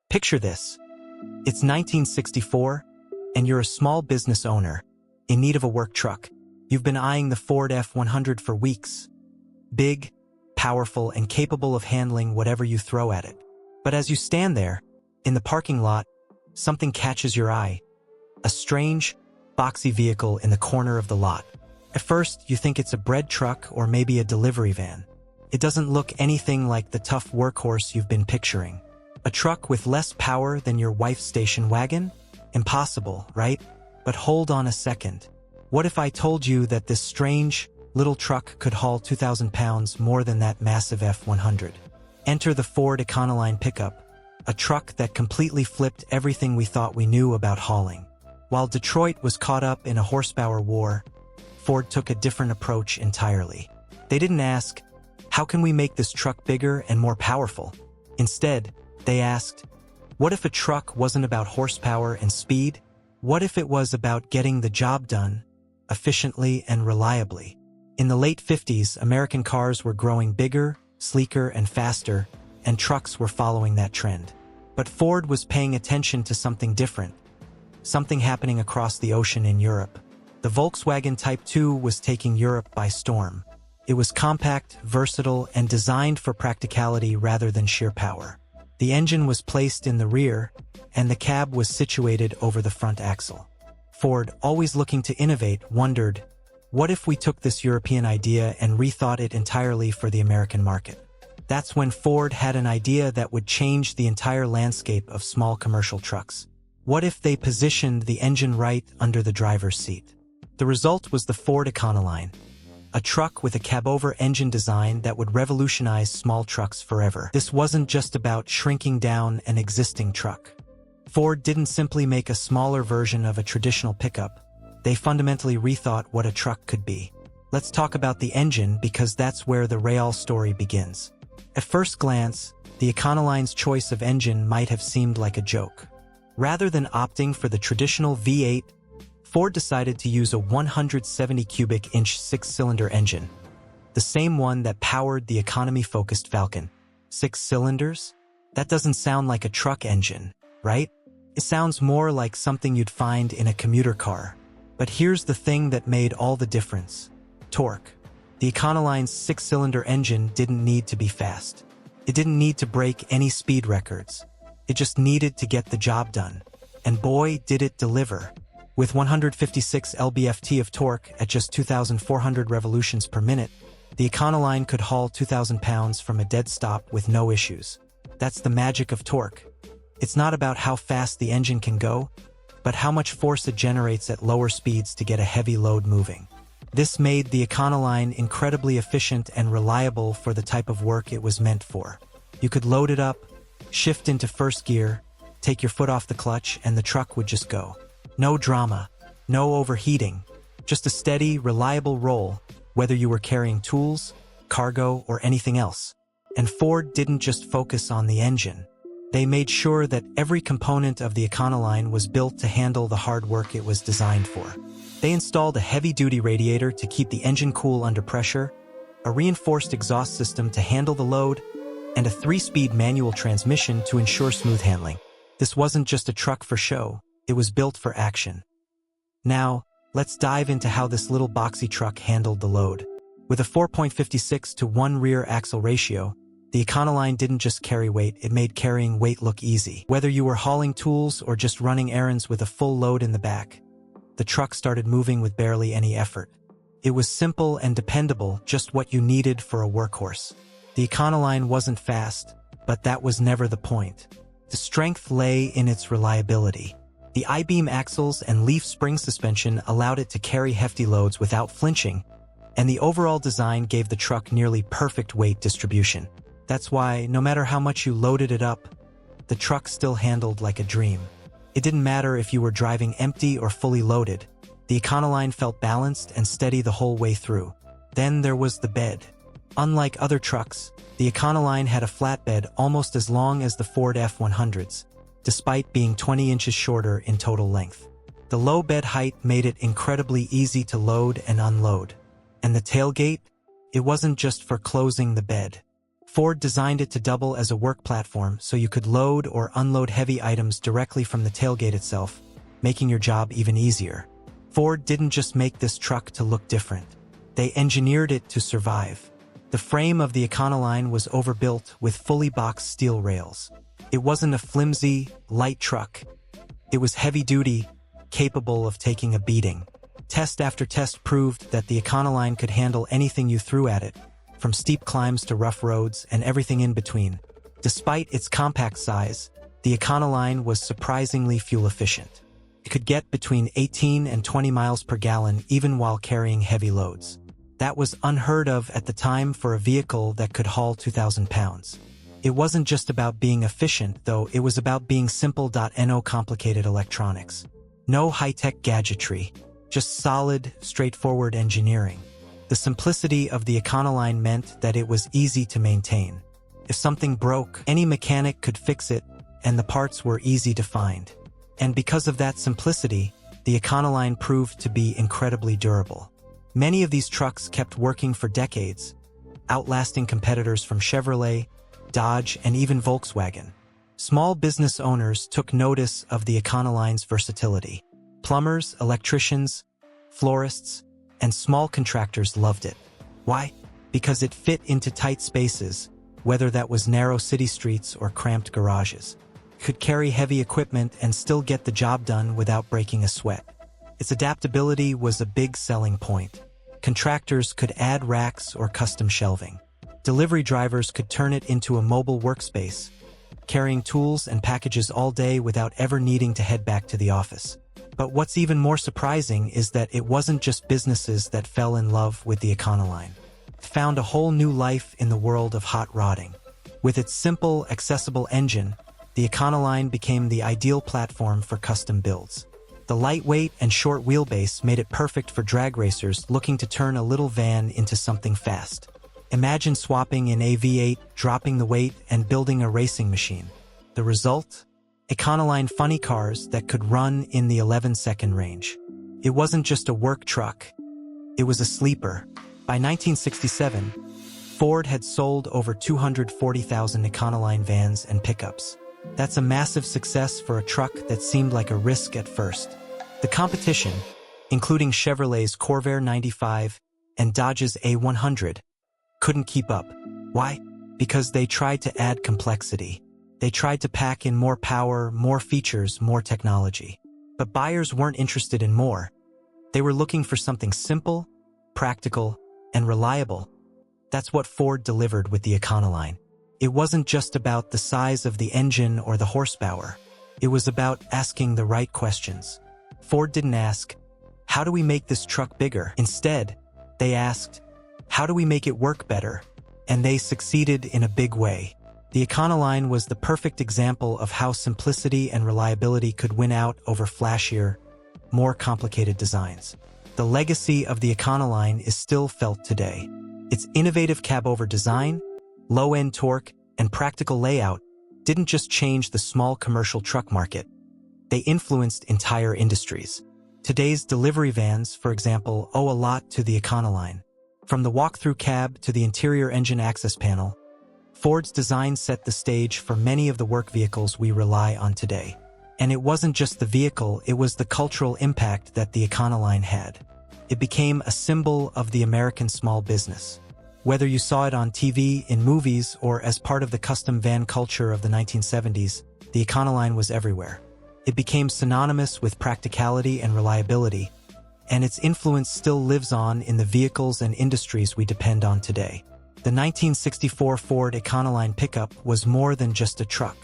Picture this. It's 1964, and you're a small business owner, in need of a work truck. You've been eyeing the Ford F-100 for weeks. Big, powerful, and capable of handling whatever you throw at it. But as you stand there, in the parking lot, something catches your eye. A strange, boxy vehicle in the corner of the lot. At first, you think it's a bread truck or maybe a delivery van. It doesn't look anything like the tough workhorse you've been picturing. A truck with less power than your wife's station wagon? Impossible, right? But hold on a second. What if I told you that this strange, little truck could haul 2,000 pounds more than that massive F-100? Enter the Ford Econoline Pickup, a truck that completely flipped everything we thought we knew about hauling. While Detroit was caught up in a horsepower war, Ford took a different approach entirely. They didn't ask, how can we make this truck bigger and more powerful? Instead, they asked, what if a truck wasn't about horsepower and speed? What if it was about getting the job done, efficiently and reliably? In the late 50s, American cars were growing bigger, sleeker, and faster, and trucks were following that trend. But Ford was paying attention to something different, something happening across the ocean in Europe. The Volkswagen Type 2 was taking Europe by storm. It was compact, versatile, and designed for practicality rather than sheer power. The engine was placed in the rear, and the cab was situated over the front axle. Ford, always looking to innovate, wondered, what if we took this European idea and rethought it entirely for the American market? That's when Ford had an idea that would change the entire landscape of small commercial trucks. What if they positioned the engine right under the driver's seat? The result was the Ford Econoline, a truck with a cab-over engine design that would revolutionize small trucks forever. This wasn't just about shrinking down an existing truck. Ford didn't simply make a smaller version of a traditional pickup. They fundamentally rethought what a truck could be. Let's talk about the engine because that's where the real story begins. At first glance, the Econoline's choice of engine might have seemed like a joke. Rather than opting for the traditional V8, Ford decided to use a 170 cubic inch six-cylinder engine, the same one that powered the economy-focused Falcon. 6 cylinders? That doesn't sound like a truck engine, right? It sounds more like something you'd find in a commuter car. But here's the thing that made all the difference: torque. The Econoline's 6-cylinder engine didn't need to be fast. It didn't need to break any speed records. It just needed to get the job done. And boy, did it deliver. With 156 lb-ft of torque at just 2,400 revolutions per minute, the Econoline could haul 2,000 pounds from a dead stop with no issues. That's the magic of torque. It's not about how fast the engine can go, but how much force it generates at lower speeds to get a heavy load moving. This made the Econoline incredibly efficient and reliable for the type of work it was meant for. You could load it up, shift into first gear, take your foot off the clutch, and the truck would just go. No drama, no overheating, just a steady, reliable roll, whether you were carrying tools, cargo, or anything else. And Ford didn't just focus on the engine. They made sure that every component of the Econoline was built to handle the hard work it was designed for. They installed a heavy-duty radiator to keep the engine cool under pressure, a reinforced exhaust system to handle the load, and a 3-speed manual transmission to ensure smooth handling. This wasn't just a truck for show. It was built for action. Now, let's dive into how this little boxy truck handled the load. With a 4.56-to-1 rear axle ratio, the Econoline didn't just carry weight, it made carrying weight look easy. Whether you were hauling tools or just running errands with a full load in the back, the truck started moving with barely any effort. It was simple and dependable, just what you needed for a workhorse. The Econoline wasn't fast, but that was never the point. The strength lay in its reliability. The I-beam axles and leaf spring suspension allowed it to carry hefty loads without flinching, and the overall design gave the truck nearly perfect weight distribution. That's why, no matter how much you loaded it up, the truck still handled like a dream. It didn't matter if you were driving empty or fully loaded. The Econoline felt balanced and steady the whole way through. Then there was the bed. Unlike other trucks, the Econoline had a flatbed almost as long as the Ford F-100s, despite being 20 inches shorter in total length. The low bed height made it incredibly easy to load and unload. And the tailgate? It wasn't just for closing the bed. Ford designed it to double as a work platform so you could load or unload heavy items directly from the tailgate itself, making your job even easier. Ford didn't just make this truck to look different. They engineered it to survive. The frame of the Econoline was overbuilt with fully boxed steel rails. It wasn't a flimsy, light truck. It was heavy-duty, capable of taking a beating. Test after test proved that the Econoline could handle anything you threw at it, from steep climbs to rough roads and everything in between. Despite its compact size, the Econoline was surprisingly fuel-efficient. It could get between 18 and 20 miles per gallon even while carrying heavy loads. That was unheard of at the time for a vehicle that could haul 2,000 pounds. It wasn't just about being efficient, though. It was about being simple. No complicated electronics. No high-tech gadgetry. Just solid, straightforward engineering. The simplicity of the Econoline meant that it was easy to maintain. If something broke, any mechanic could fix it, and the parts were easy to find. And because of that simplicity, the Econoline proved to be incredibly durable. Many of these trucks kept working for decades, outlasting competitors from Chevrolet, Dodge, and even Volkswagen. Small business owners took notice of the Econoline's versatility. Plumbers, electricians, florists, and small contractors loved it. Why? Because it fit into tight spaces, whether that was narrow city streets or cramped garages. It could carry heavy equipment and still get the job done without breaking a sweat. Its adaptability was a big selling point. Contractors could add racks or custom shelving. Delivery drivers could turn it into a mobile workspace, carrying tools and packages all day without ever needing to head back to the office. But what's even more surprising is that it wasn't just businesses that fell in love with the Econoline. It found a whole new life in the world of hot rodding. With its simple, accessible engine, the Econoline became the ideal platform for custom builds. The lightweight and short wheelbase made it perfect for drag racers looking to turn a little van into something fast. Imagine swapping in a V8, dropping the weight, and building a racing machine. The result? Econoline funny cars that could run in the 11-second range. It wasn't just a work truck. It was a sleeper. By 1967, Ford had sold over 240,000 Econoline vans and pickups. That's a massive success for a truck that seemed like a risk at first. The competition, including Chevrolet's Corvair 95 and Dodge's A100, couldn't keep up. Why? Because they tried to add complexity. They tried to pack in more power, more features, more technology. But buyers weren't interested in more. They were looking for something simple, practical, and reliable. That's what Ford delivered with the Econoline. It wasn't just about the size of the engine or the horsepower. It was about asking the right questions. Ford didn't ask, "How do we make this truck bigger?" Instead, they asked, "How do we make it work better?" And they succeeded in a big way. The Econoline was the perfect example of how simplicity and reliability could win out over flashier, more complicated designs. The legacy of the Econoline is still felt today. Its innovative cab-over design, low-end torque, and practical layout didn't just change the small commercial truck market. They influenced entire industries. Today's delivery vans, for example, owe a lot to the Econoline. From the walk-through cab to the interior engine access panel, Ford's design set the stage for many of the work vehicles we rely on today. And it wasn't just the vehicle, it was the cultural impact that the Econoline had. It became a symbol of the American small business. Whether you saw it on TV, in movies, or as part of the custom van culture of the 1970s, the Econoline was everywhere. It became synonymous with practicality and reliability, and its influence still lives on in the vehicles and industries we depend on today. The 1964 Ford Econoline Pickup was more than just a truck.